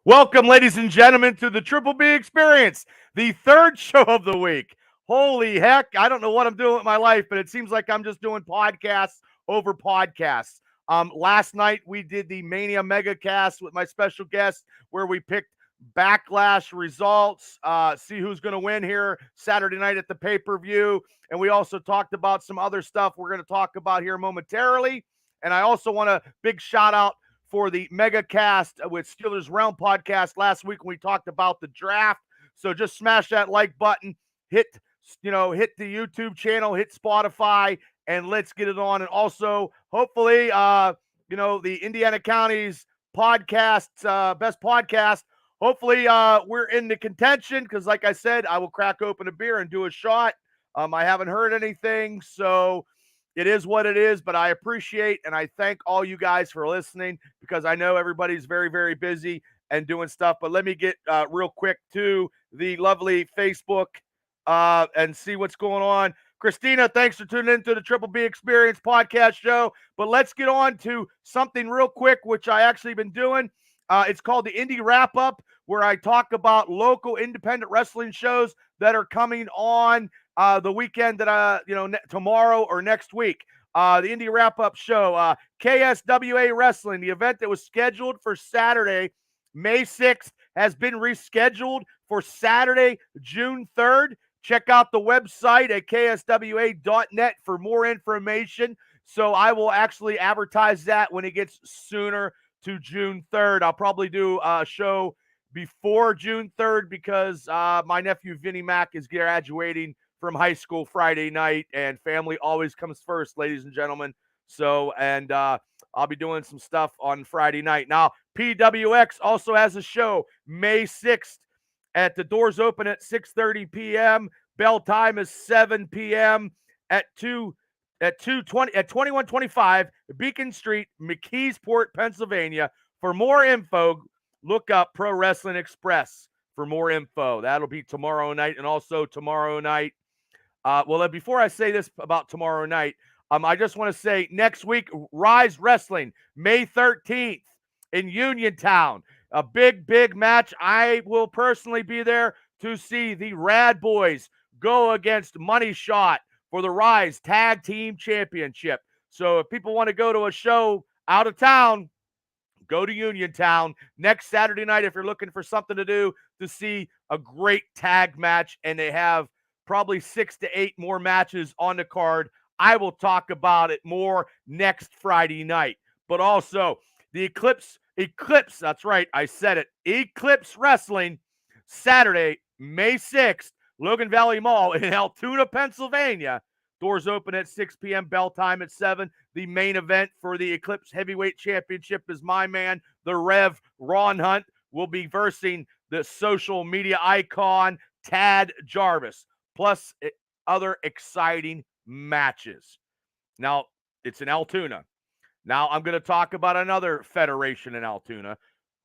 Welcome, ladies and gentlemen, to the Triple B Experience, the third show of the week. Holy heck, I don't know what I'm doing with my life, but it seems like I'm just doing podcasts over podcasts. Last night we did the Mania Megacast with my special guest, where we picked backlash results, see who's going to win here Saturday night at the pay-per-view. And we also talked about some other stuff we're going to talk about here momentarily. And I also want a big shout out for the mega cast with Steelers Realm podcast last week when we talked about the draft. So just smash that like button, hit the YouTube channel, hit Spotify, and let's get it on. And also, hopefully, the Indiana County's podcast, best podcast. Hopefully, we're in the contention because, like I said, I will crack open a beer and do a shot. I haven't heard anything, so it is what it is, but I appreciate and I thank all you guys for listening because I know everybody's very, very busy and doing stuff. But let me get real quick to the lovely Facebook and see what's going on. Christina, thanks for tuning into the Triple B Experience podcast show. But let's get on to something real quick, which I actually been doing. It's called the Indy Wrap Up, where I talk about local independent wrestling shows that are coming on the weekend that tomorrow or next week. The Indy Wrap Up show, KSWA Wrestling, the event that was scheduled for Saturday, May 6th, has been rescheduled for Saturday, June 3rd. Check out the website at kswa.net for more information. So I will actually advertise that when it gets sooner to June 3rd. I'll probably do a show before June 3rd because my nephew Vinnie Mac is graduating from high school Friday night, and family always comes first, ladies and gentlemen. So, and I'll be doing some stuff on Friday night. Now, PWX also has a show May 6th. The doors open at 6:30 p.m. Bell time is 7 p.m. at 2125 Beacon Street, McKeesport, Pennsylvania. For more info, look up Pro Wrestling Express for more info. That'll be tomorrow night, and also tomorrow night. Before I say this about tomorrow night, I just want to say next week, Rise Wrestling, May 13th in Uniontown. A big, big match. I will personally be there to see the Rad Boys go against Money Shot for the Rise Tag Team Championship. So if people want to go to a show out of town, go to Uniontown next Saturday night if you're looking for something to do to see a great tag match. And they have probably 6 to 8 more matches on the card. I will talk about it more next Friday night. But also, the Eclipse, that's right, I said it. Eclipse Wrestling, Saturday, May 6th, Logan Valley Mall in Altoona, Pennsylvania. Doors open at 6 p.m., bell time at 7. The main event for the Eclipse Heavyweight Championship is my man, the Rev Ron Hunt, will be versing the social media icon, Tad Jarvis, plus other exciting matches. Now, it's in Altoona. Now, I'm going to talk about another federation in Altoona,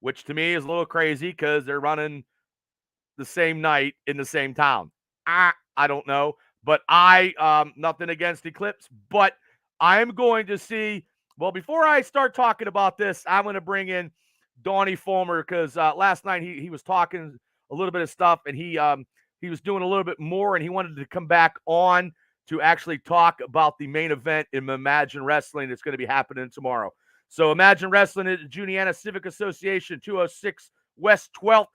which to me is a little crazy because they're running the same night in the same town. I don't know, but nothing against Eclipse, but I'm going to see, well, before I start talking about this, I'm going to bring in Donnie Fulmer because last night he was talking a little bit of stuff, and he was doing a little bit more, and he wanted to come back on to actually talk about the main event in Imagine Wrestling that's going to be happening tomorrow. So Imagine Wrestling at the Juniata Civic Association, 206 West 12th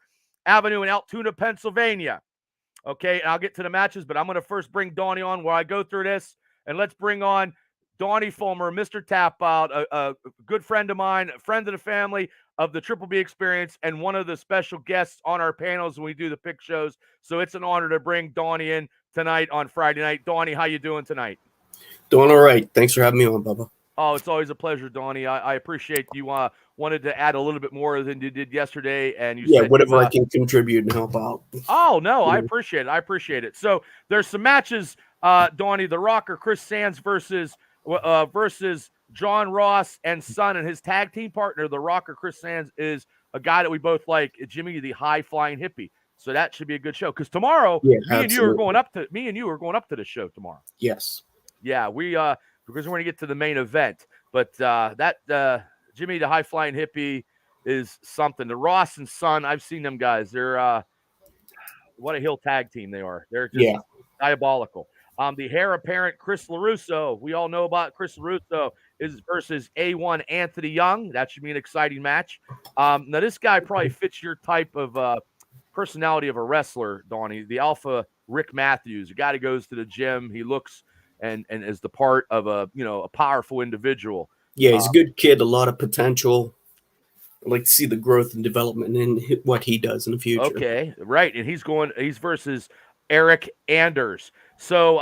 Avenue in Altoona, Pennsylvania. Okay, and I'll get to the matches, but I'm going to first bring Donnie on while I go through this, and let's bring on Donnie Fulmer, Mr. Tap Out, a good friend of mine, a friend of the family of the Triple B Experience, and one of the special guests on our panels when we do the pick shows. So it's an honor to bring Donnie in tonight on Friday night. Donnie, how you doing tonight? Doing all right. Thanks for having me on, Bubba. Oh, it's always a pleasure, Donnie. I appreciate you wanted to add a little bit more than you did yesterday, and you said whatever I can contribute and help out. Oh no, I appreciate it. So there's some matches, Donnie. The Rocker Chris Sands versus John Ross and Son, and his tag team partner, the Rocker Chris Sands, is a guy that we both like, Jimmy the High Flying Hippie. So that should be a good show. Because tomorrow, me and you are going up to the show tomorrow. Yes. Yeah, because we're going to get to the main event. But that Jimmy the High Flying Hippie is something. The Ross and Son, I've seen them guys. They're what a heel tag team they are. They're just Yeah. diabolical. The heir apparent Chris LaRusso, we all know about Chris LaRusso, is versus A1 Anthony Young. That should be an exciting match. Now, this guy probably fits your type of personality of a wrestler, Donnie. The alpha Rick Matthews, a guy that goes to the gym. He looks and is the part of a powerful individual. Yeah, he's a good kid, a lot of potential. I'd like to see the growth and development in what he does in the future. Okay, right. And he's versus Eric Anders. So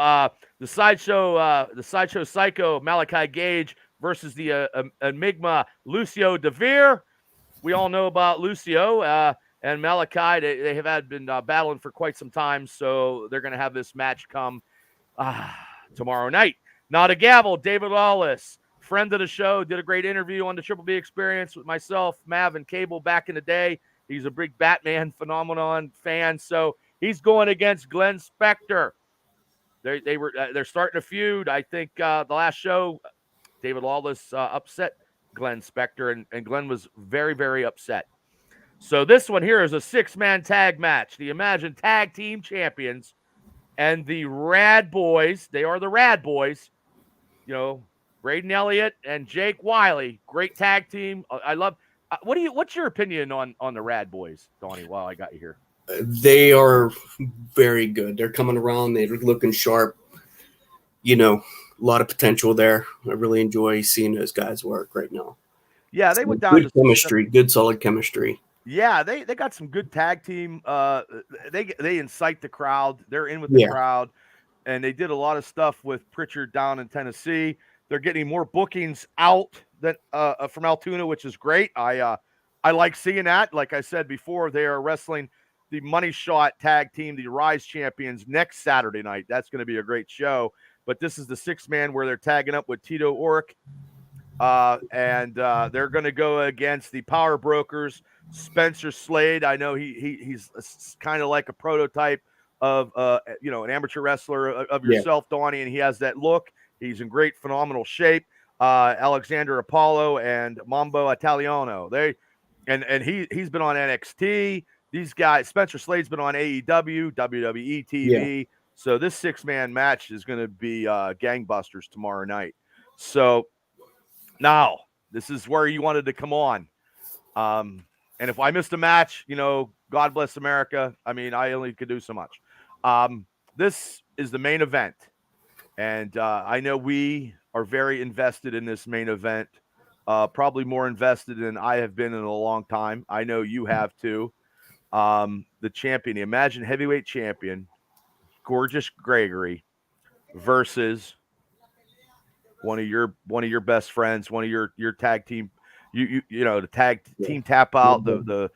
the sideshow psycho Malachi Gage versus the Enigma Lucio DeVere. We all know about Lucio and Malachi. They have been battling for quite some time, so they're going to have this match come tomorrow night. Now to gavel, David Lawless, friend of the show, did a great interview on the Triple B Experience with myself, Mav, and Cable back in the day. He's a big Batman phenomenon fan, so he's going against Glenn Spector. They're starting a feud. I think the last show, David Lawless upset Glenn Spector, and Glenn was very, very upset. So this one here is a 6-man tag match. The Imagine Tag Team Champions and the Rad Boys. They are the Rad Boys. Braden Elliott and Jake Wiley, great tag team. I love. What's your opinion on the Rad Boys, Donnie? While I got you here, they are very good. They're coming around. They're looking sharp. A lot of potential there. I really enjoy seeing those guys work right now. Yeah, they went down good chemistry, good solid chemistry. Yeah, they got some good tag team. They incite the crowd. They're in with the crowd, and they did a lot of stuff with Pritchard down in Tennessee. They're getting more bookings out than from Altoona, which is great. I like seeing that. Like I said before, they are wrestling the Money Shot tag team, the Rise champions, next Saturday night. That's going to be a great show. But this is the 6-man where they're tagging up with Tito Ork, and they're going to go against the Power Brokers, Spencer Slade. I know he's kind of like a prototype of an amateur wrestler of yourself, Donnie, and he has that look. He's in great, phenomenal shape. Alexander Apollo and Mambo Italiano. He's been on NXT. These guys, Spencer Slade's been on AEW, WWE TV. Yeah. So this 6-man match is going to be gangbusters tomorrow night. So now this is where you wanted to come on. And if I missed a match, God bless America. I mean, I only could do so much. This is the main event. And I know we are very invested in this main event, probably more invested than I have been in a long time. I know you have too. The champion, the Imagine Heavyweight Champion, Gorgeous Gregory, versus one of your best friends, one of your tag team, the tag team tap out, the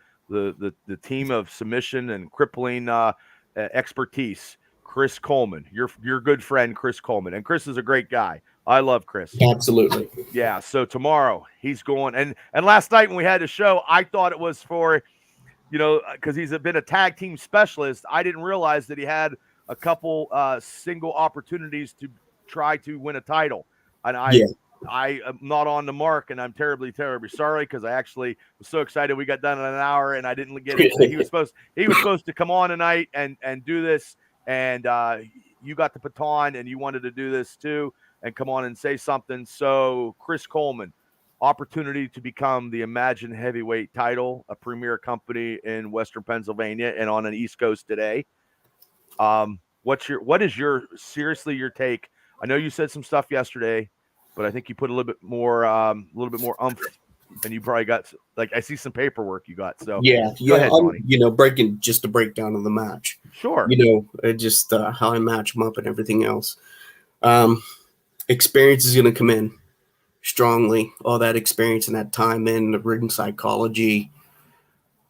team of submission and crippling expertise. Chris Coleman, your good friend Chris Coleman, and Chris is a great guy. I love Chris. Absolutely. Yeah. So tomorrow he's going, and last night when we had the show, I thought it was for, because he's been a tag team specialist. I didn't realize that he had a couple single opportunities to try to win a title, and I am not on the mark, and I'm terribly, terribly sorry because I actually was so excited we got done in an hour, and I didn't get it. He was supposed to come on tonight and do this. And you got the baton and you wanted to do this too and come on and say something. So Chris Coleman, opportunity to become the Imagine Heavyweight title, a premier company in Western Pennsylvania and on an East Coast today. What is your take? I know you said some stuff yesterday, but I think you put a little bit more umph than you probably got. Like I see some paperwork you got. So go ahead, breaking just a breakdown of the match. Sure. Just how I match them up and everything else. Experience is going to come in strongly. All that experience and that time in the ring psychology,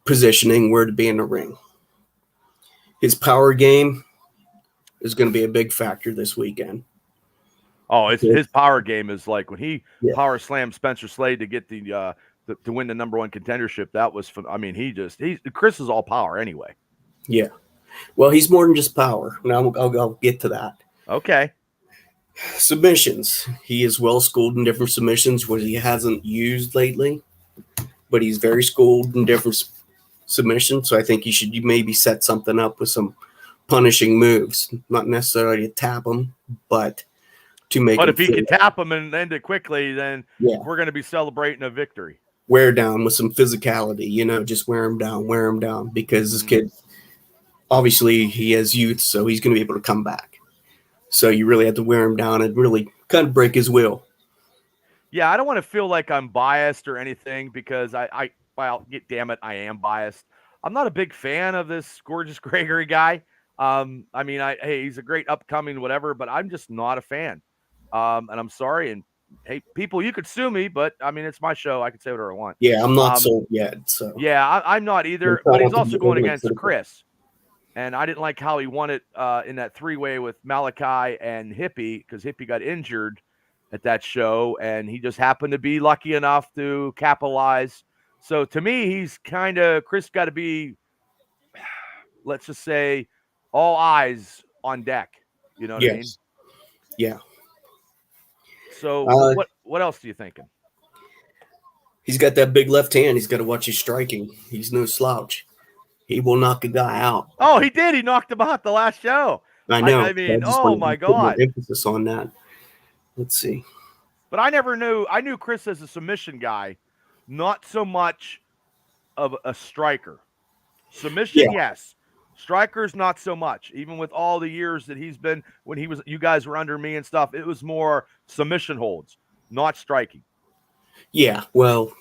positioning, where to be in the ring. His power game is going to be a big factor this weekend. Oh, his power game is like when he power slammed Spencer Slade to get to win the number 1 contendership. That was fun. I mean, Chris is all power anyway. Yeah. Well, he's more than just power. Now I'll get to that. Okay. Submissions. He is well schooled in different submissions, which he hasn't used lately. but he's very schooled in different submissions. So I think you should maybe set something up with some punishing moves, not necessarily to tap him, but to make But him if he feel, can tap him and end it quickly, then yeah, we're going to be celebrating a victory. wear down with some physicality, just wear him down because this kid, obviously he has youth, so he's going to be able to come back. So you really have to wear him down and really kind of break his will. Yeah, I don't want to feel like I'm biased or anything because well, damn it, I am biased. I'm not a big fan of this Gorgeous Gregory guy. I mean, hey, he's a great upcoming whatever, but I'm just not a fan. And I'm sorry. And hey, people, you could sue me, but I mean, it's my show. I can say whatever I want. Yeah, I'm not sold yet. So yeah, I'm not either. But he's also going against Chris, and I didn't like how he won it in that 3-way with Malachi and Hippie because Hippie got injured at that show, and he just happened to be lucky enough to capitalize. So to me, he's kind of Chris got to be, let's just say, all eyes on deck. You know what I mean? Yeah. So what else are you thinking? He's got that big left hand. He's got to watch his striking. He's no slouch. He will knock a guy out. Oh, he did. He knocked him out the last show. I know. I mean, oh my God. Emphasis on that. Let's see. But I never knew. I knew Chris as a submission guy, not so much of a striker. Submission, yes. Strikers, not so much. Even with all the years that he's been, when you guys were under me and stuff, it was more submission holds, not striking. Yeah, well,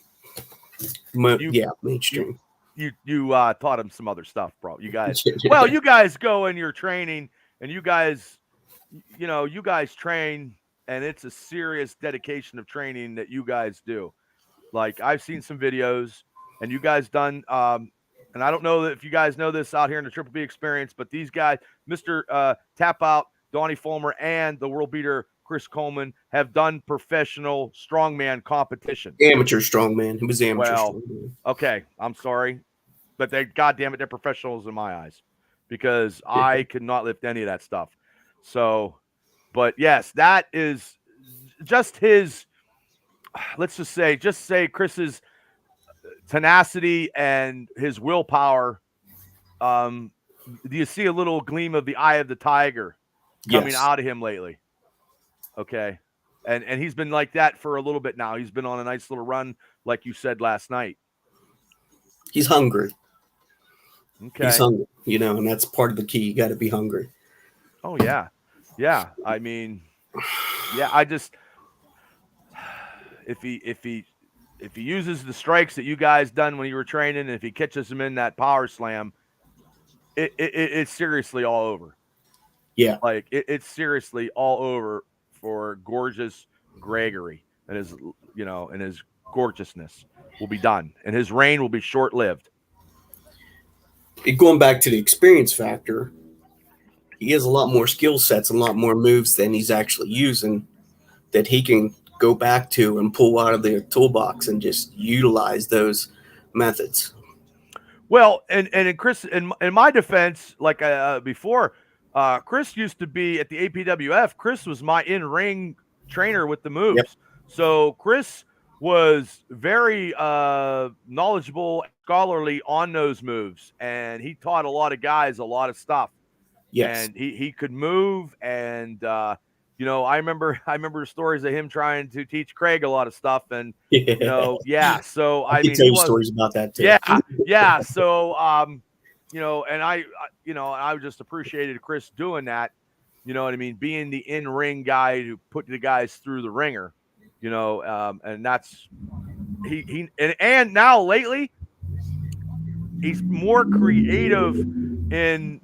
mainstream. You taught him some other stuff, bro. You guys, well, you guys go in your training, and you guys train, and it's a serious dedication of training that you guys do. Like I've seen some videos, and you guys done. And I don't know if you guys know this out here in the Triple B experience, but these guys, Mr. Tap Out, Donnie Fulmer, and the world beater Chris Coleman have done professional strongman competition. Amateur strongman. He was amateur strongman. Okay, I'm sorry. But they're professionals in my eyes because I could not lift any of that stuff. So, but yes, that is just his, let's just say Chris's tenacity and his willpower. Do you see a little gleam of the eye of the tiger coming out of him lately? Okay. And he's been like that for a little bit now. He's been on a nice little run, like you said last night. He's hungry. Okay. He's hungry, and that's part of the key. You got to be hungry. Oh, yeah. Yeah. I mean, yeah, I just, if he uses the strikes that you guys done when you were training, and if he catches them in that power slam, it's seriously all over. Yeah. Like it's seriously all over for Gorgeous Gregory and his, and his gorgeousness will be done, and his reign will be short-lived. Going back to the experience factor, he has a lot more skill sets and a lot more moves than he's actually using that he can go back to and pull out of the toolbox and just utilize those methods. Well, and Chris, in my defense, like before, Chris used to be at the APWF. Chris was my in-ring trainer with the moves. Yep. So Chris was very knowledgeable, scholarly on those moves, and he taught a lot of guys a lot of stuff. Yes. And he could move, and I remember stories of him trying to teach Craig a lot of stuff, and So I can tell you stories about that too. Yeah. So and I just appreciated Chris doing that. You know what I mean? Being the in-ring guy to put the guys through the ringer. And that's and now lately he's more creative in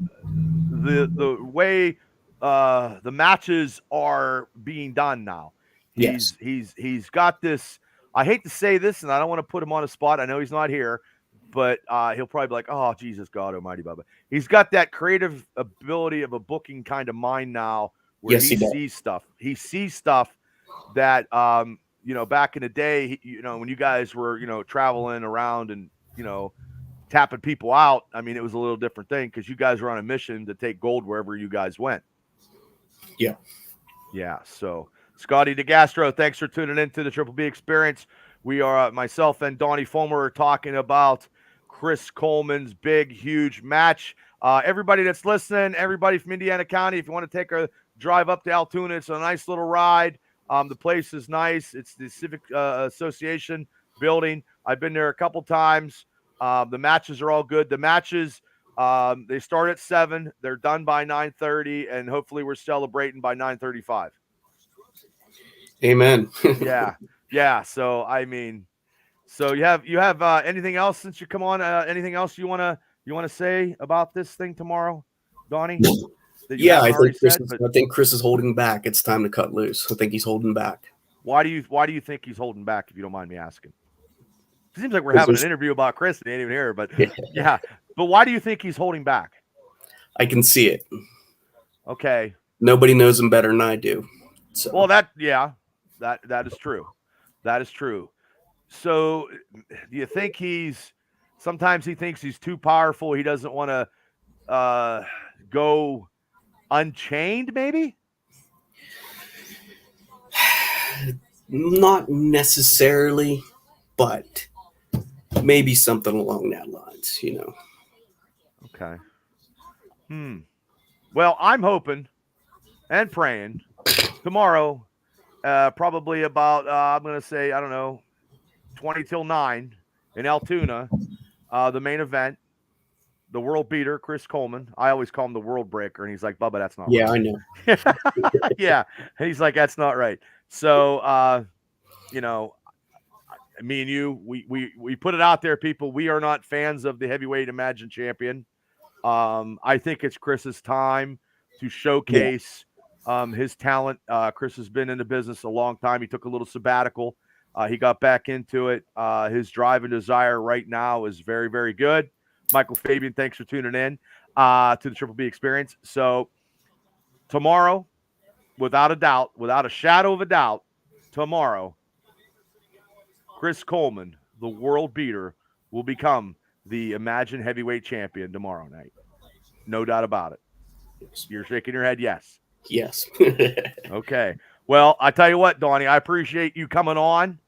the way the matches are being done now. He's got this. I hate to say this, and I don't want to put him on a spot. I know he's not here, but he'll probably be like, "Oh, Jesus God Almighty, Bubba." He's got that creative ability of a booking kind of mind now, where he sees stuff. He sees stuff that back in the day, when you guys were traveling around and tapping people out. I mean, it was a little different thing because you guys were on a mission to take gold wherever you guys went. Yeah. So Scotty DeGastro, thanks for tuning in to the Triple B Experience. We are, myself and Donnie Fulmer, are talking about Chris Coleman's big, huge match. Everybody that's listening, everybody from Indiana County, if you want to take a drive up to Altoona, it's a nice little ride. The place is nice. It's the Civic Association building. I've been there a couple times. The matches are all good. The matches, they start at 7. They're done by 9:30, and hopefully we're celebrating by 9:35. Amen. Yeah. So I mean, so you have anything else since you come on? Anything else you wanna say about this thing tomorrow, Donnie? That you haven't already said? I think Chris is holding back. It's time to cut loose. I think he's holding back. Why do you think he's holding back? If you don't mind me asking. It seems like we're having an interview about Chris and he ain't even here, but yeah. But why do you think he's holding back? I can see it. Okay. Nobody knows him better than I do. So. Well, that is true. That is true. So, do you think sometimes he thinks he's too powerful? He doesn't want to go unchained, maybe? Not necessarily, but maybe something along that lines, Okay. Well, I'm hoping and praying tomorrow, probably about, I'm going to say, I don't know, 20 till 9 in Altoona, the main event, the world beater, Chris Coleman. I always call him the world breaker, and he's like, Bubba, that's not right. Yeah, I know. Yeah, he's like, that's not right. So, me and you, we put it out there, people. We are not fans of the heavyweight Imagine champion. I think it's Chris's time to showcase his talent. Chris has been in the business a long time. He took a little sabbatical. He got back into it. His drive and desire right now is very, very good. Michael Fabian, thanks for tuning in to the Triple B Experience. So tomorrow, without a shadow of a doubt, tomorrow, Chris Coleman, the world beater, will become the Imagine heavyweight champion tomorrow night. No doubt about it. You're shaking your head yes. Yes. Okay. Well, I tell you what, Donnie, I appreciate you coming on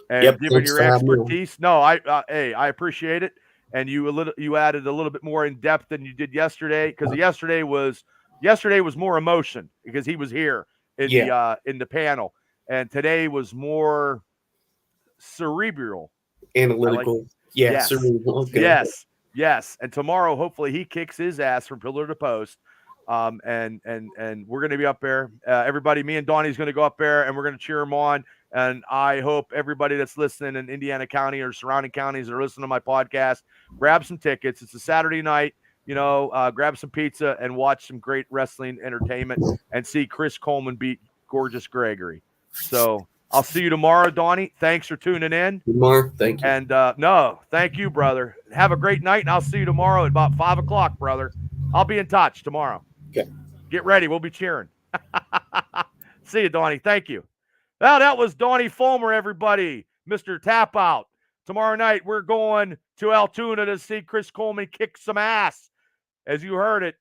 and giving your expertise. No, I appreciate it. And you added a little bit more in depth than you did yesterday, because yesterday was more emotion because he was here in the panel, and today was more cerebral, analytical. Yes. Cerebral. Okay. Yes. And tomorrow, hopefully, he kicks his ass from pillar to post. And we're going to be up there. Everybody, me and Donnie's going to go up there, and we're going to cheer him on. And I hope everybody that's listening in Indiana County or surrounding counties or listening to my podcast, grab some tickets. It's a Saturday night, grab some pizza and watch some great wrestling entertainment and see Chris Coleman beat Gorgeous Gregory. So I'll see you tomorrow, Donnie. Thanks for tuning in. Tomorrow, thank you. And thank you, brother. Have a great night, and I'll see you tomorrow at about 5 o'clock, brother. I'll be in touch tomorrow. Okay. Get ready. We'll be cheering. See you, Donnie. Thank you. Well, that was Donnie Fulmer, everybody. Mr. Tap Out. Tomorrow night, we're going to Altoona to see Chris Coleman kick some ass. As you heard it,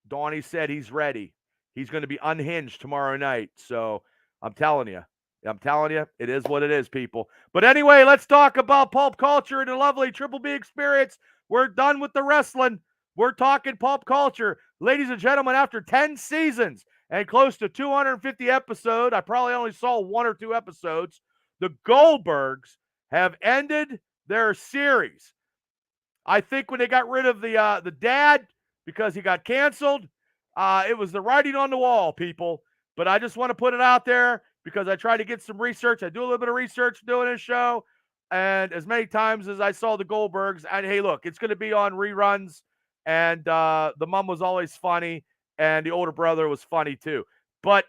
Donnie said he's ready. He's going to be unhinged tomorrow night. So I'm telling you, it is what it is, people. But anyway, let's talk about pulp culture and the lovely Triple B Experience. We're done with the wrestling. We're talking pulp culture. Ladies and gentlemen, after 10 seasons and close to 250 episodes, I probably only saw 1 or 2 episodes, the Goldbergs have ended their series. I think when they got rid of the dad because he got canceled, it was the writing on the wall, people. But I just want to put it out there because I try to get some research. I do a little bit of research doing this show. And as many times as I saw the Goldbergs, and hey, look, it's going to be on reruns. And the mom was always funny, and the older brother was funny too. But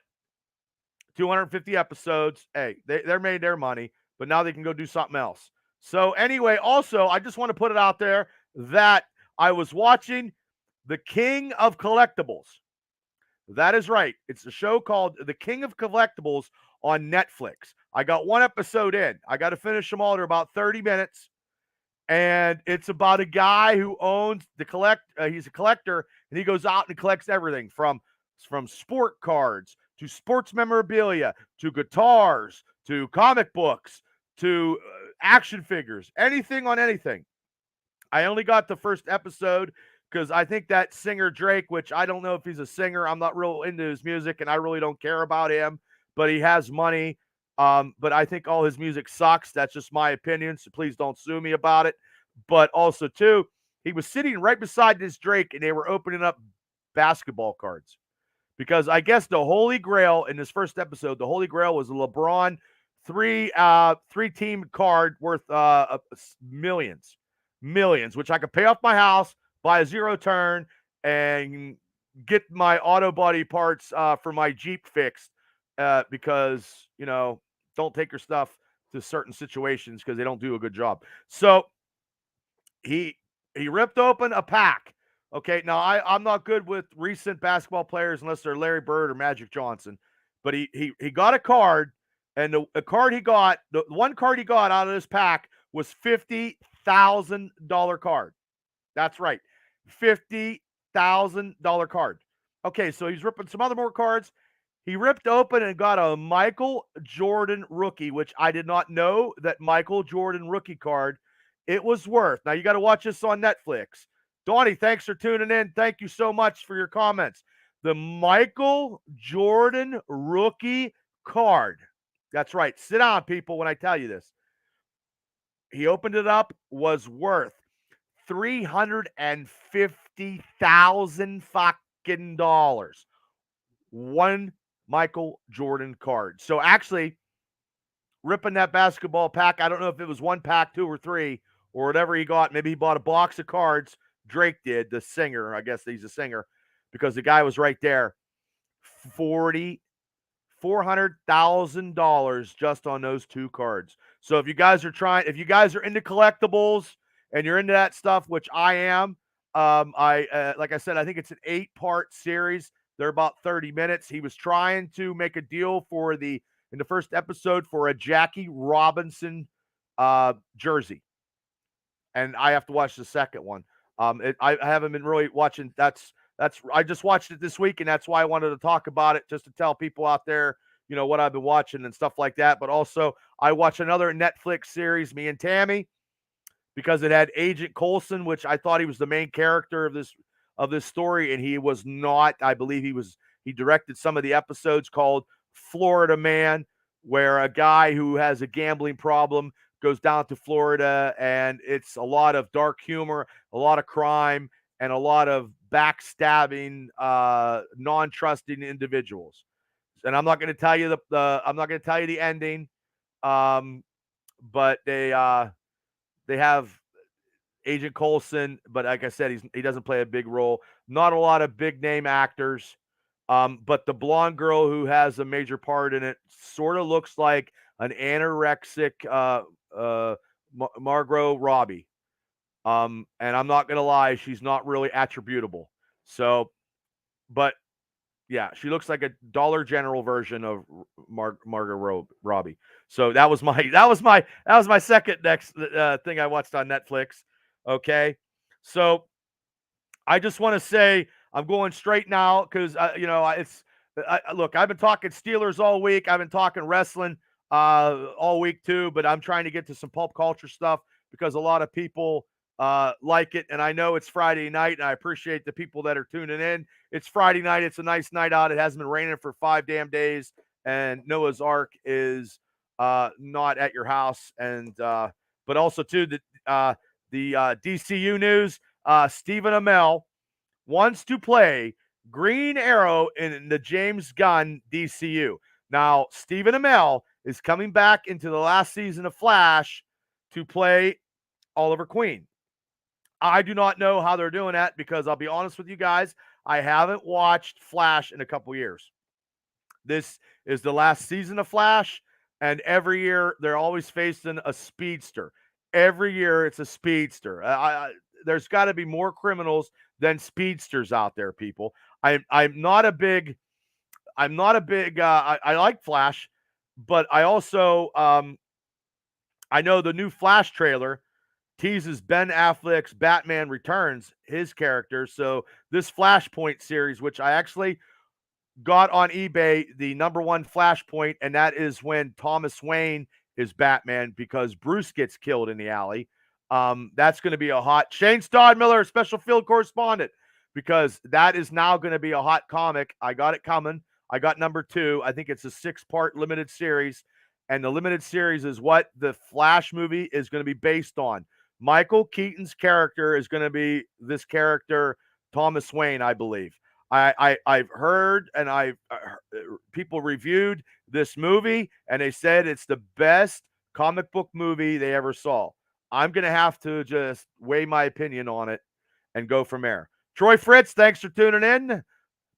250 episodes, hey, they're made their money, but now they can go do something else. So anyway, also, I just want to put it out there that I was watching The King of Collectibles. That is right. It's a show called The King of Collectibles on Netflix. I got 1 episode in. I got to finish them all. They're about 30 minutes. And it's about a guy who owns he's a collector, and he goes out and collects everything from sport cards to sports memorabilia to guitars to comic books to action figures, anything on anything. I only got the first episode because I think that singer Drake, which I don't know if he's a singer, I'm not real into his music and I really don't care about him, but he has money. But I think all his music sucks. That's just my opinion, so please don't sue me about it. But also, too, he was sitting right beside this Drake and they were opening up basketball cards. Because I guess the Holy Grail in this first episode, the Holy Grail was a LeBron three-team card worth millions, which I could pay off my house, buy a zero turn, and get my auto body parts for my Jeep fixed. Because don't take your stuff to certain situations because they don't do a good job. So he ripped open a pack. Okay, now I'm not good with recent basketball players unless they're Larry Bird or Magic Johnson, but he got a card, and the one card he got out of this pack was $50,000 card. That's right, $50,000 card. Okay, so he's ripping some other more cards. He ripped open and got a Michael Jordan rookie, which I did not know that Michael Jordan rookie card it was worth. Now you got to watch this on Netflix. Donnie, thanks for tuning in. Thank you so much for your comments. The Michael Jordan rookie card. That's right. Sit down, people, when I tell you this. He opened it up, was worth $350,000 fucking dollars. One Michael Jordan card. So actually, ripping that basketball pack, I don't know if it was one pack, two or three, or whatever he got. Maybe he bought a box of cards. Drake did, the singer. I guess he's a singer because the guy was right there. $400,000 just on those two cards. So if you guys are into collectibles and you're into that stuff, which I am, like I said, I think it's an 8-part series. They're about 30 minutes. He was trying to make a deal in the first episode for a Jackie Robinson jersey. And I have to watch the second one. I haven't been really watching. I just watched it this week, and that's why I wanted to talk about it, just to tell people out there, what I've been watching and stuff like that. But also, I watched another Netflix series, Me and Tammy, because it had Agent Coulson, which I thought he was the main character of this story, and he was not. I believe he directed some of the episodes called Florida Man, where a guy who has a gambling problem goes down to Florida, and it's a lot of dark humor, a lot of crime, and a lot of backstabbing, non-trusting individuals. And I'm not going to tell you the ending, but they have Agent Coulson, but like I said, he doesn't play a big role. Not a lot of big name actors. But the blonde girl who has a major part in it sort of looks like an anorexic Margot Robbie. And I'm not gonna lie, she's not really attributable. So, but yeah, she looks like a Dollar General version of Margot Robbie. So that was my second next thing I watched on Netflix. Okay, so I just want to say I'm going straight now because look, I've been talking Steelers all week. I've been talking wrestling all week too, but I'm trying to get to some pulp culture stuff because a lot of people like it, and I know it's Friday night, and I appreciate the people that are tuning in. It's Friday night. It's a nice night out. It hasn't been raining for 5 damn days, and Noah's Ark is not at your house. And but also too the DCU news. Stephen Amell wants to play Green Arrow in the James Gunn DCU. Now, Stephen Amell is coming back into the last season of Flash to play Oliver Queen. I do not know how they're doing that because I'll be honest with you guys, I haven't watched Flash in a couple years. This is the last season of Flash, and every year they're always facing a speedster. Every year it's a speedster. There's got to be more criminals than speedsters out there, people. I'm not a big. I like Flash, but I also I know the new Flash trailer teases Ben Affleck's Batman Returns, his character. So this Flashpoint series, which I actually got on eBay, the #1 Flashpoint, and that is when Thomas Wayne is Batman because Bruce gets killed in the alley. That's going to be a hot Shane Stodmiller, special field correspondent, because that is now going to be a hot comic. I got it coming. I got number 2. I think it's a 6-part limited series, and the limited series is what the Flash movie is going to be based on. Michael Keaton's character is going to be this character, Thomas Wayne, I believe. I've heard, and people reviewed this movie, and they said it's the best comic book movie they ever saw. I'm going to have to just weigh my opinion on it and go from there. Troy Fritz, thanks for tuning in.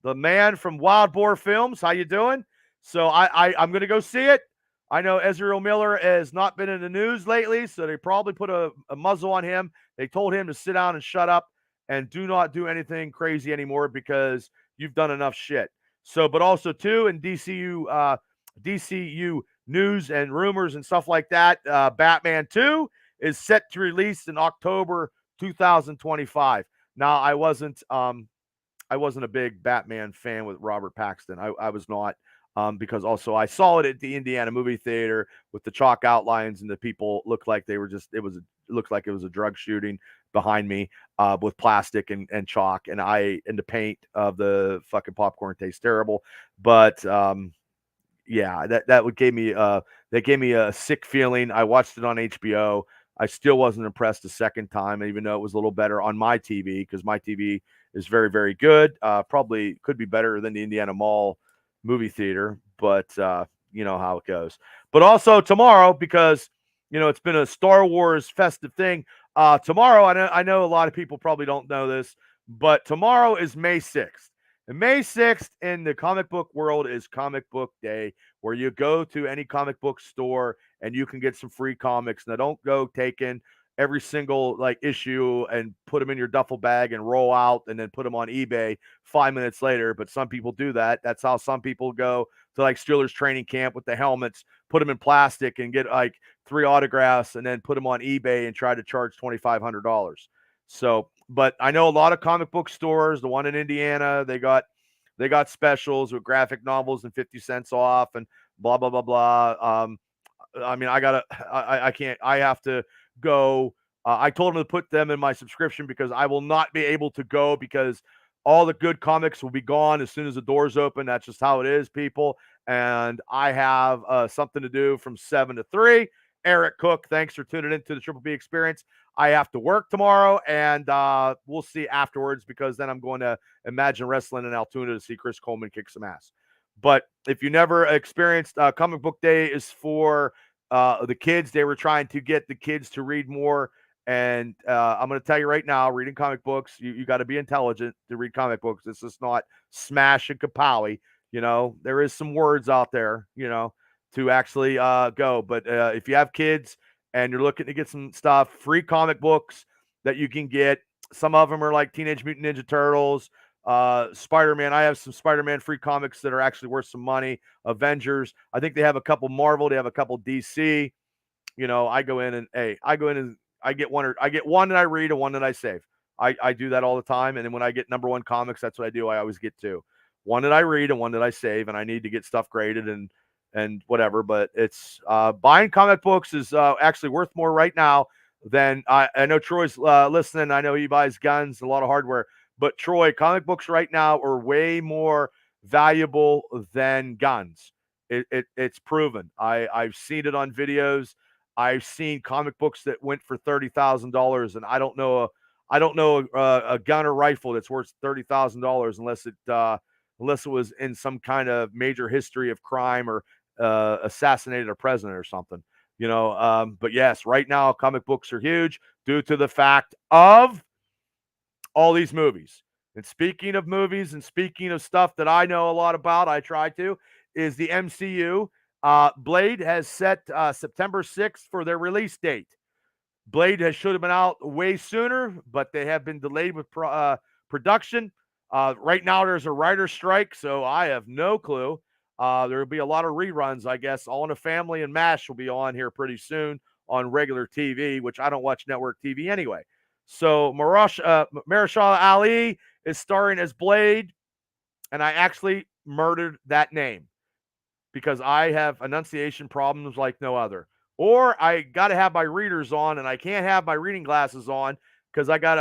The man from Wild Boar Films, how you doing? So I'm going to go see it. I know Ezreal Miller has not been in the news lately, so they probably put a muzzle on him. They told him to sit down and shut up and do not do anything crazy anymore because you've done enough shit. So, but also too, in DCU news and rumors and stuff like that, Batman 2 is set to release in October 2025. Now, I wasn't a big Batman fan with Robert Paxton. I was not, because also I saw it at the Indiana movie theater with the chalk outlines, and the people looked like they were it looked like it was a drug shooting behind me, with plastic and chalk, and the paint of the fucking popcorn tastes terrible. But yeah, that gave me a sick feeling. I watched it on HBO. I still wasn't impressed the second time, even though it was a little better on my TV, because my TV is very, very good. Probably could be better than the Indiana Mall movie theater, but you know how it goes. But also tomorrow, because it's been a Star Wars festive thing. Tomorrow, I know a lot of people probably don't know this, but tomorrow is May 6th. And May 6th in the comic book world is Comic Book Day, where you go to any comic book store and you can get some free comics. Now, don't go taking every single issue and put them in your duffel bag and roll out and then put them on eBay 5 minutes later. But some people do that. That's how some people go to Steelers training camp with the helmets, put them in plastic and get 3 autographs and then put them on eBay and try to charge $2,500. So, but I know a lot of comic book stores, the one in Indiana, they got specials with graphic novels and 50 cents off and blah, blah, blah, blah. I mean, I have to go. I told them to put them in my subscription because I will not be able to go because all the good comics will be gone as soon as the doors open. That's just how it is, people. And I have something to do from 7 to 3. Eric Cook, thanks for tuning into the Triple B Experience. I have to work tomorrow, and we'll see afterwards, because then I'm going to Imagine Wrestling in Altoona to see Chris Coleman kick some ass. But if you never experienced Comic Book Day, is for the kids. They were trying to get the kids to read more. And I'm going to tell you right now, reading comic books, you got to be intelligent to read comic books. It's just not smash and kapowie. There is some words out there, to actually go. But if you have kids and you're looking to get some stuff, free comic books that you can get. Some of them are like Teenage Mutant Ninja Turtles, Spider-Man. I have some Spider-Man free comics that are actually worth some money. Avengers. I think they have a couple Marvel. They have a couple DC. I go in and I get one that I read and one that I save. I do that all the time. And then when I get number 1 comics, that's what I do. I always get 2. One that I read and one that I save, and I need to get stuff graded and whatever. But it's buying comic books is actually worth more right now than I know Troy's listening. I know he buys guns, a lot of hardware. But Troy, comic books right now are way more valuable than guns. It's proven. I've seen it on videos. I've seen comic books that went for $30,000, and I don't know a gun or rifle that's worth $30,000 unless it was in some kind of major history of crime or assassinated a president or something. But yes, right now comic books are huge due to the fact of all these movies. And speaking of movies and speaking of stuff that I know a lot about, I try to, is the MCU. Blade has set September 6th for their release date. Blade should have been out way sooner, but they have been delayed with production. Right now, there's a writer's strike, so I have no clue. There will be a lot of reruns, I guess. All in a Family and MASH will be on here pretty soon on regular TV, which I don't watch network TV anyway. So Mahershala Ali is starring as Blade, and I actually murdered that name because I have enunciation problems like no other. or I got to have my readers on, and I can't have my reading glasses on because I got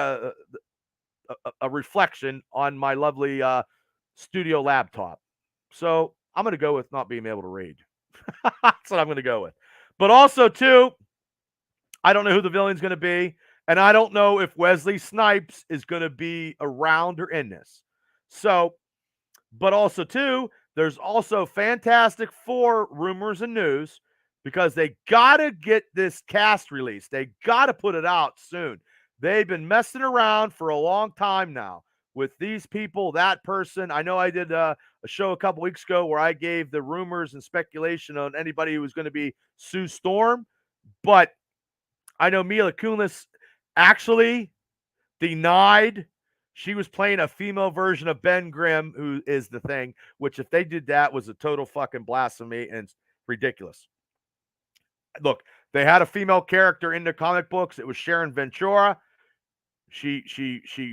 a reflection on my lovely studio laptop. So I'm going to go with not being able to read. That's what I'm going to go with. But also, too, I don't know who the villain's going to be, and I don't know if Wesley Snipes is going to be around or in this. So, but also, too, there's also Fantastic Four rumors and news because they got to get this cast released. They got to put it out soon. They've been messing around for a long time now with these people, that person. I know I did a show a couple weeks ago where I gave the rumors and speculation on anybody who was going to be Sue Storm, but I know Mila Kunis actually denied she was playing a female version of Ben Grimm, who is the Thing, which if they did that was a total fucking blasphemy and it's ridiculous. Look, they had a female character in the comic books. It was Sharon Ventura. She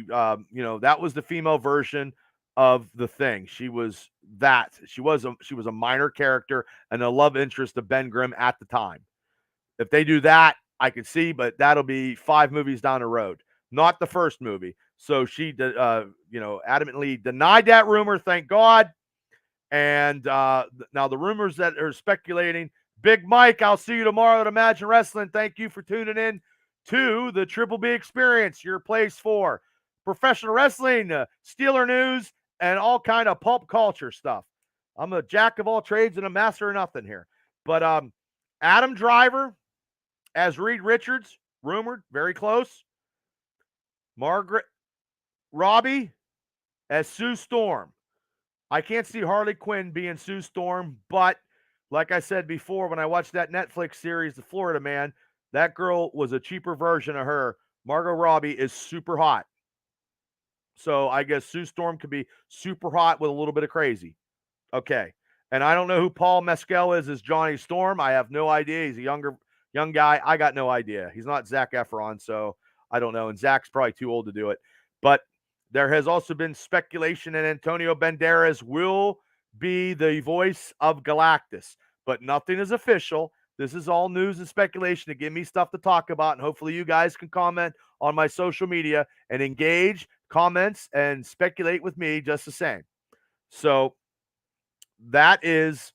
that was the female version of the Thing. She was that. She was a minor character and a love interest of Ben Grimm at the time. If they do that, I could see, but that'll be 5 movies down the road, not the first movie. So she, adamantly denied that rumor. Thank God. And now the rumors that are speculating, Big Mike, I'll see you tomorrow at Imagine Wrestling. Thank you for tuning in to the Triple B Experience, your place for professional wrestling, Steeler news, and all kind of pulp culture stuff. I'm a jack of all trades and a master of nothing here. But Adam Driver as Reed Richards, rumored, very close. Margaret Robbie as Sue Storm. I can't see Harley Quinn being Sue Storm, but like I said before, when I watched that Netflix series, The Florida Man, that girl was a cheaper version of her. Margot Robbie is super hot. So I guess Sue Storm could be super hot with a little bit of crazy. Okay. And I don't know who Paul Mescal is as Johnny Storm. I have no idea. He's a young guy. I got no idea. He's not Zac Efron, so I don't know. And Zach's probably too old to do it. But there has also been speculation that Antonio Banderas will be the voice of Galactus, but nothing is official. This is all news and speculation to give me stuff to talk about, and hopefully you guys can comment on my social media and engage, comments, and speculate with me just the same. So that is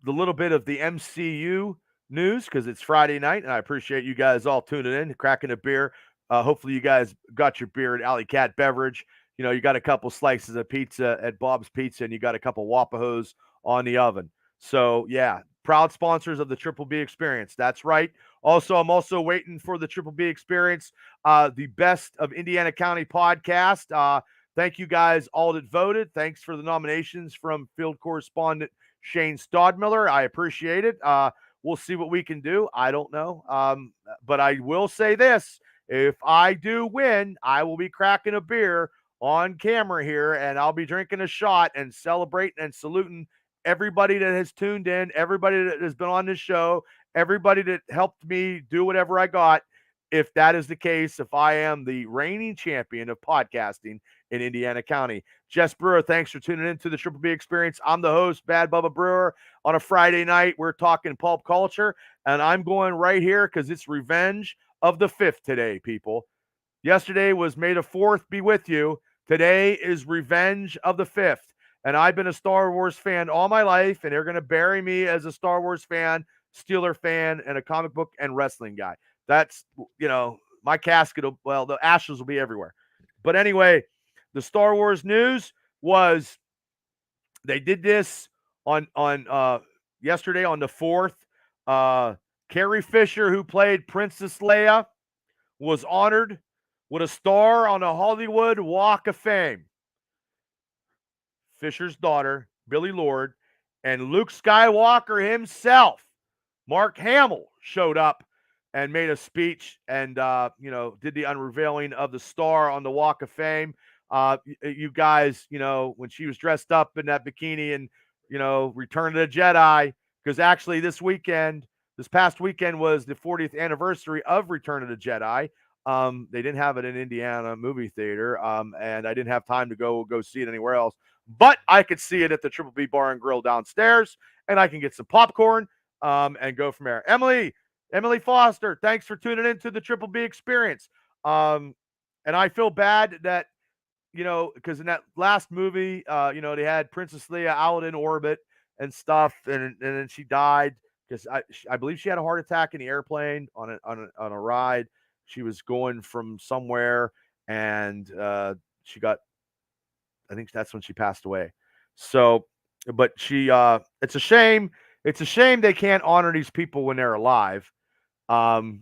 the little bit of the MCU news because it's Friday night, and I appreciate you guys all tuning in, cracking a beer. Hopefully you guys got your beer at Alley Cat Beverage. You know, you got a couple slices of pizza at Bob's Pizza, and you got a couple Wapahos on the oven. So, yeah, proud sponsors of the Triple B Experience. That's right. Also, I'm also waiting for the Triple B Experience, the Best of Indiana County podcast. Thank you guys all that voted. Thanks for the nominations from field correspondent Shane Stodmiller. I appreciate it. We'll see what we can do. I don't know. But I will say this. If I do win, I will be cracking a beer on camera here, and I'll be drinking a shot and celebrating and saluting everybody that has tuned in, everybody that has been on this show, everybody that helped me do whatever I got. If that is the case, if I am the reigning champion of podcasting in Indiana County. Jess Brewer, thanks for tuning in to the Triple B Experience. I'm the host, Bad Bubba Brewer. On a Friday night, we're talking pulp culture, and I'm going right here because it's Revenge of the 5th today, people. Yesterday was May the 4th be with you. Today is Revenge of the 5th. And I've been a Star Wars fan all my life, and they're going to bury me as a Star Wars fan, Steeler fan, and a comic book and wrestling guy. That's, my casket, the ashes will be everywhere. But anyway, the Star Wars news was they did this on yesterday on the 4th. Carrie Fisher, who played Princess Leia, was honored with a star on the Hollywood Walk of Fame. Fisher's daughter, Billie Lourd, and Luke Skywalker himself, Mark Hamill, showed up and made a speech and, did the unveiling of the star on the Walk of Fame. You guys, when she was dressed up in that bikini and, Return of the Jedi, because actually this past weekend was the 40th anniversary of Return of the Jedi. They didn't have it in Indiana movie theater, and I didn't have time to go see it anywhere else. But I could see it at the Triple B Bar and Grill downstairs, and I can get some popcorn and go from there. Emily, Emily Foster, thanks for tuning in to the Triple B Experience. And I feel bad that, because in that last movie, they had Princess Leia out in orbit and stuff, and then she died because I believe she had a heart attack in the airplane on a ride. She was going from somewhere, and she got. I think that's when she passed away. So, but it's a shame. It's a shame they can't honor these people when they're alive. Um,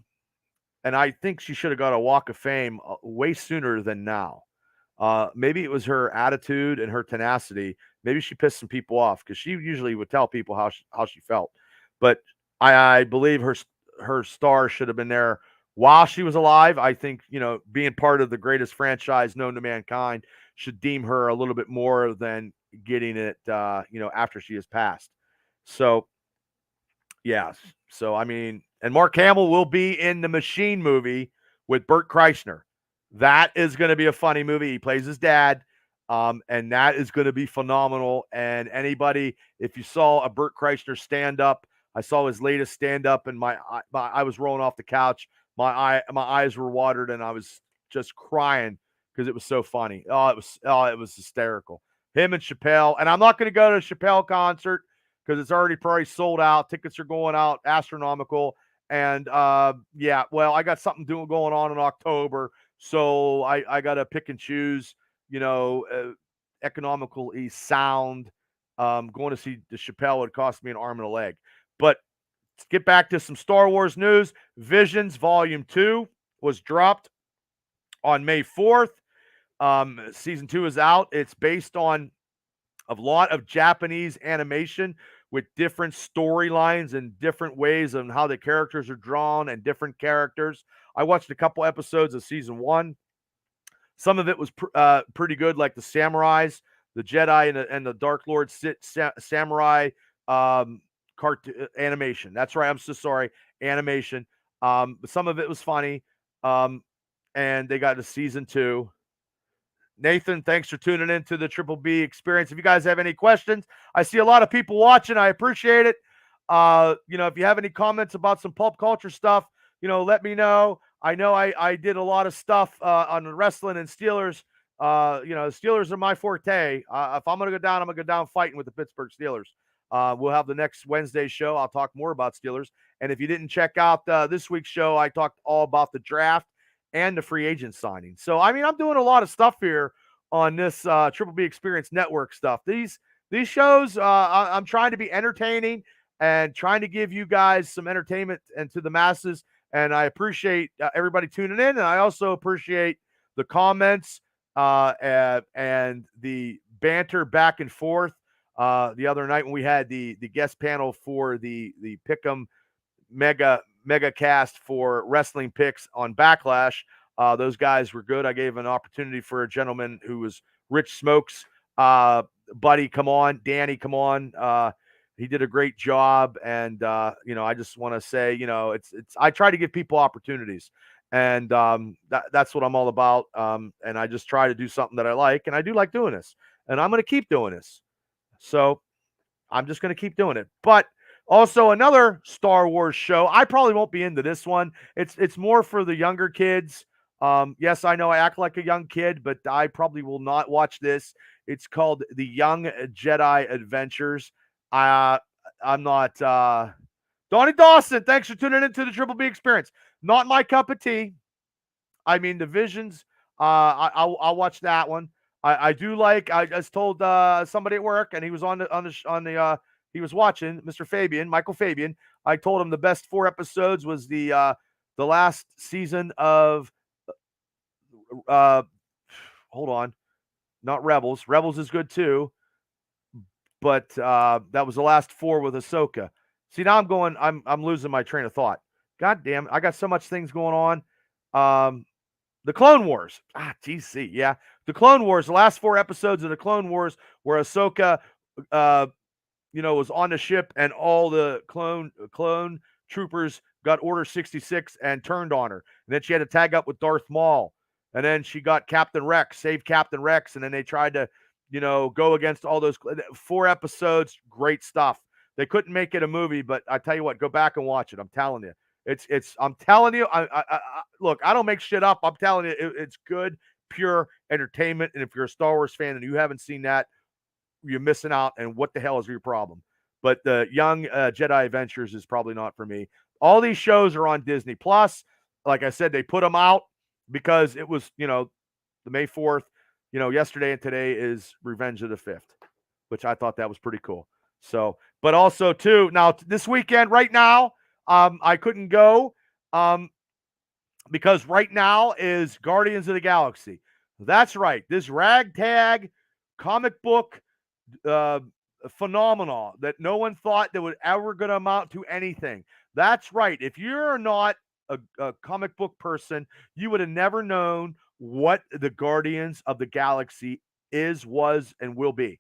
and I think she should have got a Walk of Fame way sooner than now. Maybe it was her attitude and her tenacity. Maybe she pissed some people off because she usually would tell people how she felt. But I believe her star should have been there while she was alive. I think being part of the greatest franchise known to mankind should deem her a little bit more than getting it after she has passed. So yes. So I mean, and Mark Hamill will be in the Machine movie with Burt Kreischer. That is going to be a funny movie. He plays his dad, and that is going to be phenomenal. And anybody, if you saw a Burt Kreischer stand up, I saw his latest stand up, and I was rolling off the couch. My eyes were watered, and I was just crying because it was so funny. It was hysterical. Him and Chappelle, and I'm not going to go to a Chappelle concert because it's already probably sold out. Tickets are going out astronomical. And well, I got something going on in October, so I got to pick and choose, economically sound. Going to see the Chappelle would cost me an arm and a leg. But let's get back to some Star Wars news. Visions Volume 2 was dropped on May 4th. Season 2 is out. It's based on a lot of Japanese animation with different storylines and different ways on how the characters are drawn and different characters. I watched a couple episodes of season 1. Some of it was pretty good, like the samurais, the Jedi, and the Dark Lord samurai animation. That's right. I'm so sorry. Animation. But some of it was funny. And they got to season 2. Nathan, thanks for tuning in to the Triple B Experience. If you guys have any questions, I see a lot of people watching. I appreciate it. If you have any comments about some pulp culture stuff, let me know. I know I did a lot of stuff on the wrestling and Steelers. Steelers are my forte. If I'm going to go down, I'm going to go down fighting with the Pittsburgh Steelers. We'll have the next Wednesday show. I'll talk more about Steelers. And if you didn't check out this week's show, I talked all about the draft and the free agent signing. So, I mean, I'm doing a lot of stuff here on this Triple B Experience Network stuff. These shows, I'm trying to be entertaining and trying to give you guys some entertainment and to the masses. And I appreciate everybody tuning in. And I also appreciate the comments and the banter back and forth the other night when we had the guest panel for the Pick'em mega cast for wrestling picks on Backlash. Those guys were good. I gave an opportunity for a gentleman who was Rich Smokes buddy come on, Danny come on. He did a great job, and I just want to say, it's I try to give people opportunities, and that's what I'm all about. And I just try to do something that I like, and I do like doing this, and I'm going to keep doing this. So I'm just going to keep doing it. But also another Star Wars show. I probably won't be into this one. It's more for the younger kids. Yes, I know I act like a young kid, but I probably will not watch this. It's called The Young Jedi Adventures. I'm not Donnie Dawson. Thanks for tuning into the Triple B Experience. Not my cup of tea. I mean, the Visions. I'll watch that one. I do like. I just told somebody at work, and he was on the he was watching Mr. Fabian, Michael Fabian. I told him the best 4 episodes was the last season of hold on, not Rebels. Rebels is good too, but that was the last 4 with Ahsoka. See, now I'm losing my train of thought. God damn, I got so much things going on. The Clone Wars. DC, yeah. The Clone Wars, the last 4 episodes of the Clone Wars where Ahsoka was on the ship and all the clone troopers got Order 66 and turned on her. And then she had to tag up with Darth Maul. And then she got Captain Rex, saved Captain Rex. And then they tried to, go against all those 4 episodes. Great stuff. They couldn't make it a movie, but I tell you what, go back and watch it. I'm telling you. I'm telling you, look, I don't make shit up. I'm telling you, it's good, pure entertainment. And if you're a Star Wars fan and you haven't seen that, you're missing out. And what the hell is your problem? But the Young Jedi Adventures is probably not for me. All these shows are on Disney Plus. Like I said, they put them out because it was, the May 4th. Yesterday and today is Revenge of the Fifth, which I thought that was pretty cool. So, but also too, now this weekend, right now, I couldn't go because right now is Guardians of the Galaxy. That's right. This ragtag comic book phenomenon that no one thought that would ever going to amount to anything. That's right. If you're not a comic book person, you would have never known what the Guardians of the Galaxy is, was, and will be.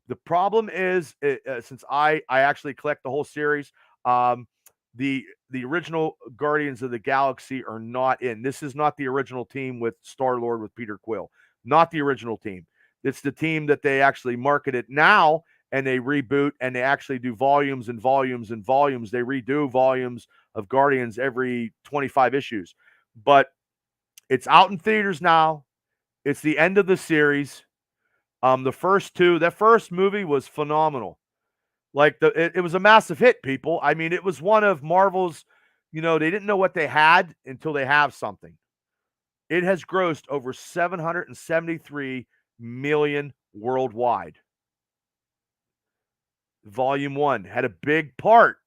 The problem is, since I actually collect the whole series, the original Guardians of the Galaxy are not in. This is not the original team with Star-Lord with Peter Quill. Not the original team. It's the team that they actually marketed now, and they reboot, and they actually do volumes and volumes and volumes. They redo volumes of Guardians every 25 issues. But it's out in theaters now. It's the end of the series. The first two, that first movie was phenomenal. Like it was a massive hit, people. I mean, it was one of Marvel's, they didn't know what they had until they have something. It has grossed over 773 million worldwide. Volume 1 had a big part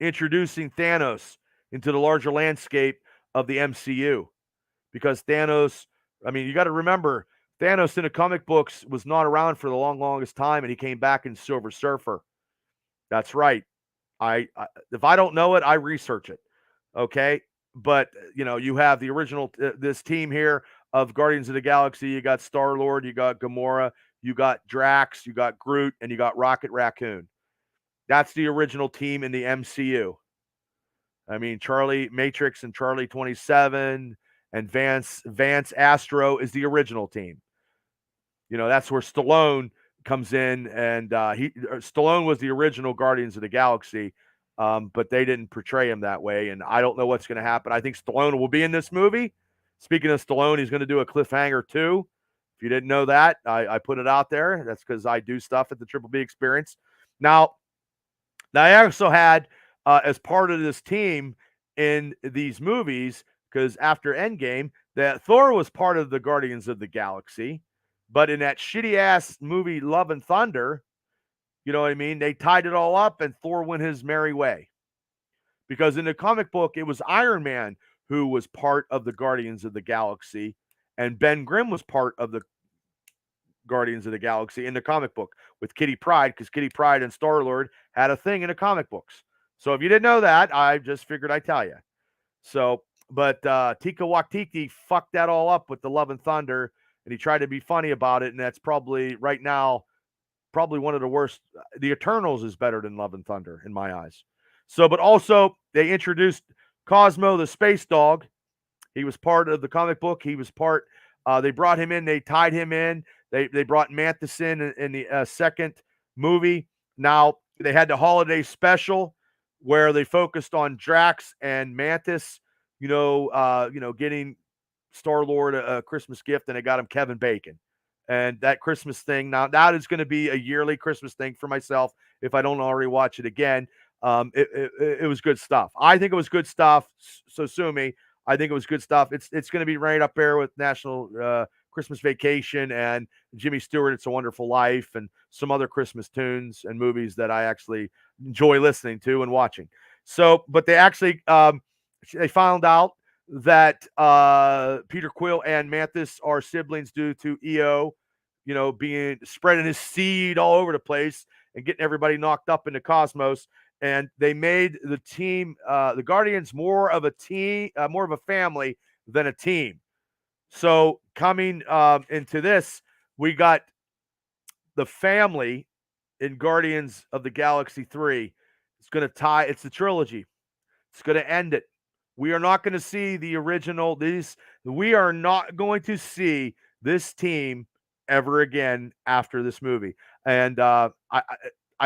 introducing Thanos into the larger landscape of the MCU. Because Thanos, you got to remember, Thanos in the comic books was not around for the longest time, and he came back in Silver Surfer. That's right. If I don't know it, I research it. Okay. But, you have the original, this team here of Guardians of the Galaxy. You got Star-Lord, you got Gamora, you got Drax, you got Groot, and you got Rocket Raccoon. That's the original team in the MCU. Charlie Matrix and Charlie 27 and Vance Astro is the original team. That's where Stallone comes in, and Stallone was the original Guardians of the Galaxy, but they didn't portray him that way, and I don't know what's going to happen. I think Stallone will be in this movie. Speaking of Stallone, he's going to do a cliffhanger too. If you didn't know that, I put it out there. That's because I do stuff at the Triple B Experience. Now I also had, as part of this team in these movies, because after Endgame, that Thor was part of the Guardians of the Galaxy. But in that shitty-ass movie Love and Thunder, you know what I mean? They tied it all up, and Thor went his merry way. Because in the comic book, it was Iron Man who was part of the Guardians of the Galaxy, and Ben Grimm was part of the Guardians of the Galaxy in the comic book with Kitty Pryde, because Kitty Pryde and Star-Lord had a thing in the comic books. So if you didn't know that, I just figured I'd tell you. So, but Taika Waititi fucked that all up with the Love and Thunder, and he tried to be funny about it, and that's probably, right now, probably one of the worst. The Eternals is better than Love and Thunder in my eyes. So, but also, they introduced Cosmo the Space Dog. He was part of the comic book. He was part, they brought him in, they tied him in. They brought Mantis in the second movie. Now, they had the holiday special where they focused on Drax and Mantis, getting Star-Lord a Christmas gift, and they got him Kevin Bacon. And that Christmas thing, now that is going to be a yearly Christmas thing for myself if I don't already watch it again. It was good stuff. I think it was good stuff. So sue me. I think it was good stuff. It's going to be right up there with National Christmas Vacation and Jimmy Stewart, It's a Wonderful Life, and some other Christmas tunes and movies that I actually enjoy listening to and watching. So, but they actually, they found out that Peter Quill and Mantis are siblings due to EO, being spreading his seed all over the place and getting everybody knocked up into Cosmos. And they made the team, the Guardians, more of a team, more of a family than a team. So coming into this, we got the family in Guardians of the Galaxy 3. It's going to tie, it's the trilogy. It's going to end it. We are not going to see the original, we are not going to see this team ever again after this movie. And I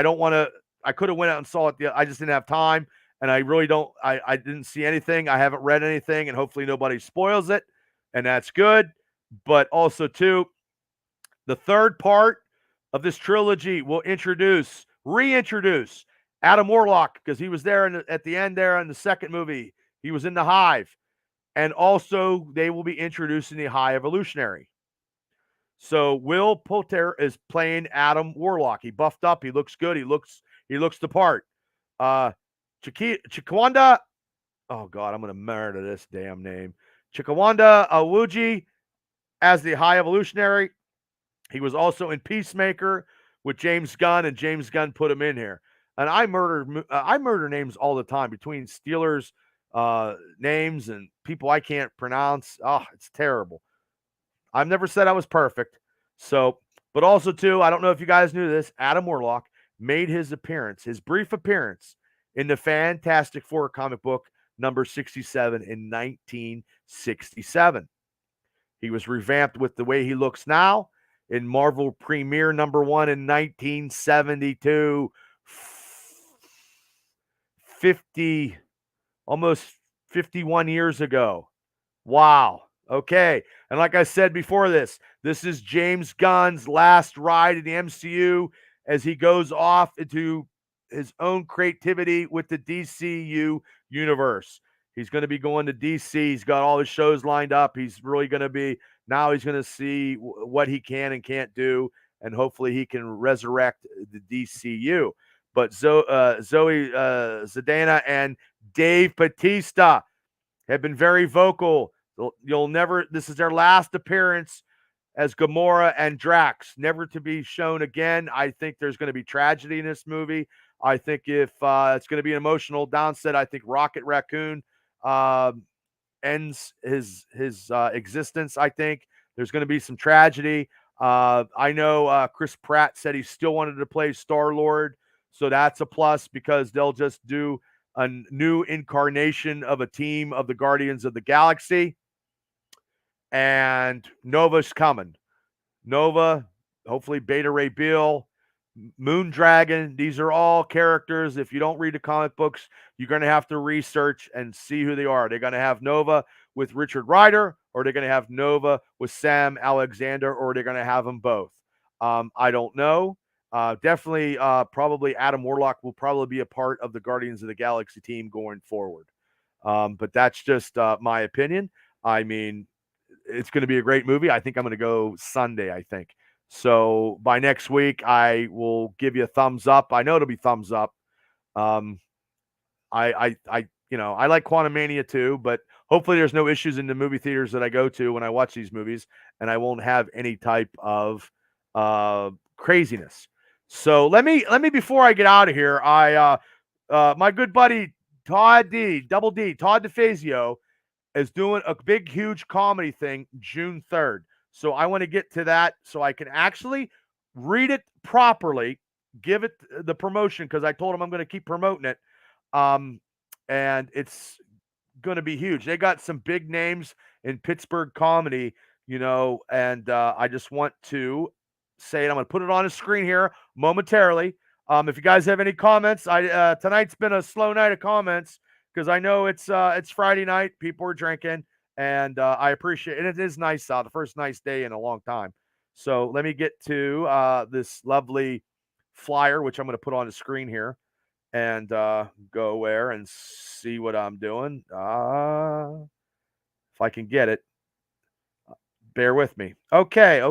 don't want to, I could have went out and saw it. I just didn't have time. and I really don't. I didn't see anything. I haven't read anything, and hopefully nobody spoils it, and that's good. But also too, the third part of this trilogy will reintroduce Adam Warlock, because he was there at the end there in the second movie. He was in the Hive. And also, they will be introducing the High Evolutionary. So Will Poulter is playing Adam Warlock. He buffed up. He looks good. He looks the part. Chikwanda. Oh God, I'm gonna murder this damn name. Chikwanda Awuji as the High Evolutionary. He was also in Peacemaker with James Gunn, and James Gunn put him in here. And I murder names all the time between Steelers names and people I can't pronounce. Oh, it's terrible. I've never said I was perfect. So, but also too, I don't know if you guys knew this, Adam Warlock made his brief appearance in the Fantastic Four comic book number 67 in 1967. He was revamped with the way he looks now in Marvel Premiere number 1 in 1972. almost 51 years ago. Wow. Okay. And like I said before this is James Gunn's last ride in the MCU as he goes off into his own creativity with the DCU universe. He's going to be going to DC. He's got all his shows lined up. He's really going to be, now he's going to see what he can and can't do, and hopefully he can resurrect the DCU. But Zoe Zadana and Dave Bautista have been very vocal. This is their last appearance as Gamora and Drax, never to be shown again. I think there's going to be tragedy in this movie. I think if it's going to be an emotional downset, I think Rocket Raccoon ends his existence. I think there's going to be some tragedy. I know Chris Pratt said he still wanted to play Star-Lord, so that's a plus because they'll just do a new incarnation of a team of the Guardians of the Galaxy. And Nova's coming. Nova, hopefully Beta Ray Bill, Moondragon. These are all characters. If you don't read the comic books, you're going to have to research and see who they are. They're going to have Nova with Richard Rider, or they're going to have Nova with Sam Alexander, or they're going to have them both. I don't know. Definitely, probably Adam Warlock will probably be a part of the Guardians of the Galaxy team going forward. But that's just my opinion. I mean, it's going to be a great movie. I think I'm going to go Sunday, I think. So by next week, I will give you a thumbs up. I know it'll be thumbs up. I like Quantumania too, but hopefully there's no issues in the movie theaters that I go to when I watch these movies, and I won't have any type of craziness. So let me before I get out of here, my good buddy Todd DeFazio is doing a big, huge comedy thing June 3rd. So I want to get to that so I can actually read it properly, give it the promotion, because I told him I'm going to keep promoting it. And it's going to be huge. They got some big names in Pittsburgh comedy, and I just want to say it. I'm going to put it on the screen here momentarily. If you guys have any comments, tonight's been a slow night of comments, because I know it's Friday night. People are drinking, and I appreciate it. And it is nice out, the first nice day in a long time. So let me get to this lovely flyer, which I'm going to put on the screen here, and go where and see what I'm doing. If I can get it, bear with me. Okay.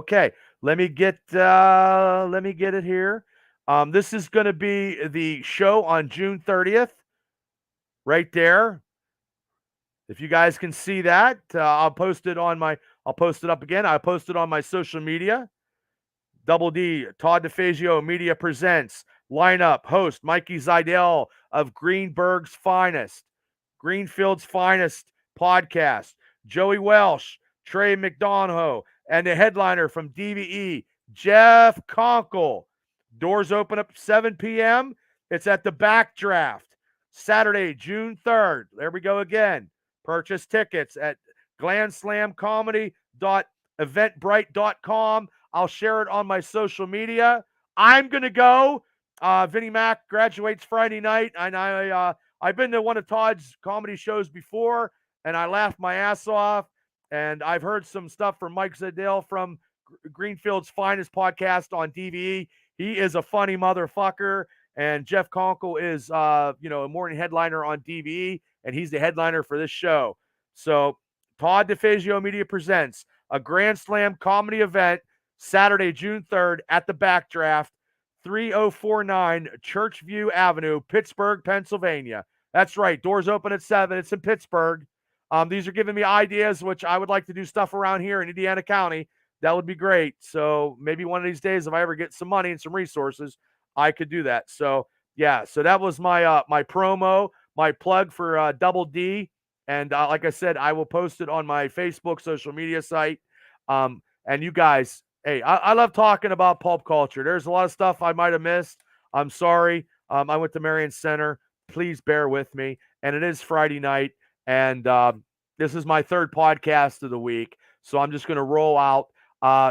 Let me get it here. This is going to be the show on June 30th. Right there. If you guys can see that, I'll post it up again. I'll post it on my social media. Double D, Todd DeFazio Media presents. Lineup, host Mikey Zidell of Greenfield's Finest podcast. Joey Welsh, Trey McDonough, and the headliner from DVE, Jeff Conkle. Doors open up 7 p.m. It's at the Backdraft. Saturday, June 3rd. There we go again. Purchase tickets at glanslam.comedy.eventbrite.com. I'll share it on my social media. I'm going to go. Vinnie Mac graduates Friday night, and I've been to one of Todd's comedy shows before, and I laughed my ass off. And I've heard some stuff from Mike Zadell from Greenfield's Finest podcast on DVE. He is a funny motherfucker. And Jeff Conkle is, a morning headliner on DVE, and he's the headliner for this show. So Todd DeFazio Media presents a Grand Slam comedy event Saturday, June 3rd at the Backdraft, 3049 Churchview Avenue, Pittsburgh, Pennsylvania. That's right. Doors open at 7. It's in Pittsburgh. These are giving me ideas, which I would like to do stuff around here in Indiana County. That would be great. So maybe one of these days, if I ever get some money and some resources, I could do that. So yeah, so that was my my promo, my plug for Double D. And like I said, I will post it on my Facebook social media site. And you guys, hey, I love talking about pulp culture. There's a lot of stuff I might have missed. I'm sorry. I went to Marion Center. Please bear with me. And it is Friday night. And this is my third podcast of the week. So I'm just going to roll out.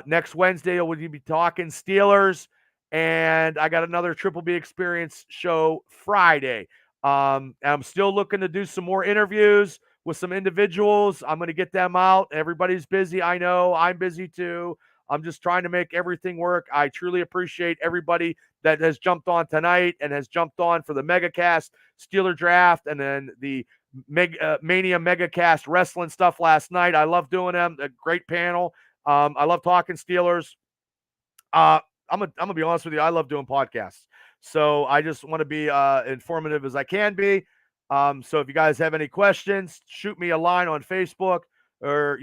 Next Wednesday, we'll be talking Steelers. And I got another Triple B Experience show Friday. I'm still looking to do some more interviews with some individuals. I'm going to get them out. Everybody's busy. I know. I'm busy too. I'm just trying to make everything work. I truly appreciate everybody that has jumped on tonight and has jumped on for the MegaCast Steeler Draft and then the Mania MegaCast wrestling stuff last night. I love doing them. A great panel. I love talking Steelers. I'm gonna be honest with you. I love doing podcasts, so I just want to be informative as I can be. So if you guys have any questions, shoot me a line on Facebook, or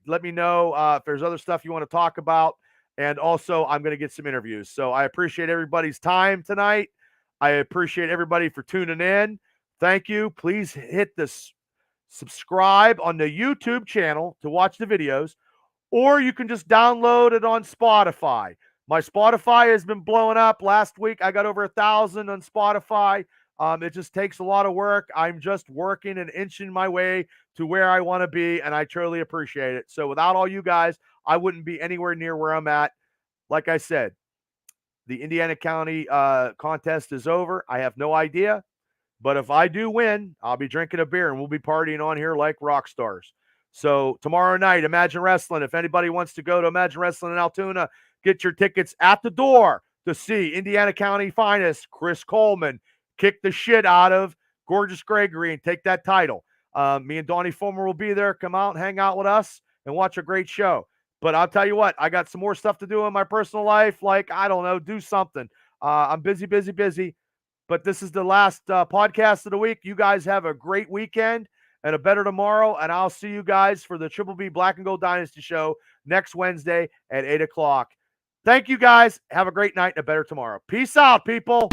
let me know if there's other stuff you want to talk about. And also, I'm gonna get some interviews. So I appreciate everybody's time tonight. I appreciate everybody for tuning in. Thank you. Please hit this subscribe on the YouTube channel to watch the videos, or you can just download it on Spotify. My Spotify has been blowing up. Last week, I got over 1,000 on Spotify. It just takes a lot of work. I'm just working and inching my way to where I want to be, and I truly appreciate it. So without all you guys, I wouldn't be anywhere near where I'm at. Like I said, the Indiana County contest is over. I have no idea. But if I do win, I'll be drinking a beer, and we'll be partying on here like rock stars. So tomorrow night, Imagine Wrestling. If anybody wants to go to Imagine Wrestling in Altoona, get your tickets at the door to see Indiana County Finest Chris Coleman kick the shit out of Gorgeous Gregory and take that title. Me and Donnie Fulmer will be there. Come out and hang out with us and watch a great show. But I'll tell you what, I got some more stuff to do in my personal life. Like, I don't know, do something. I'm busy. But this is the last podcast of the week. You guys have a great weekend and a better tomorrow. And I'll see you guys for the Triple B Black and Gold Dynasty show next Wednesday at 8 o'clock. Thank you, guys. Have a great night and a better tomorrow. Peace out, people.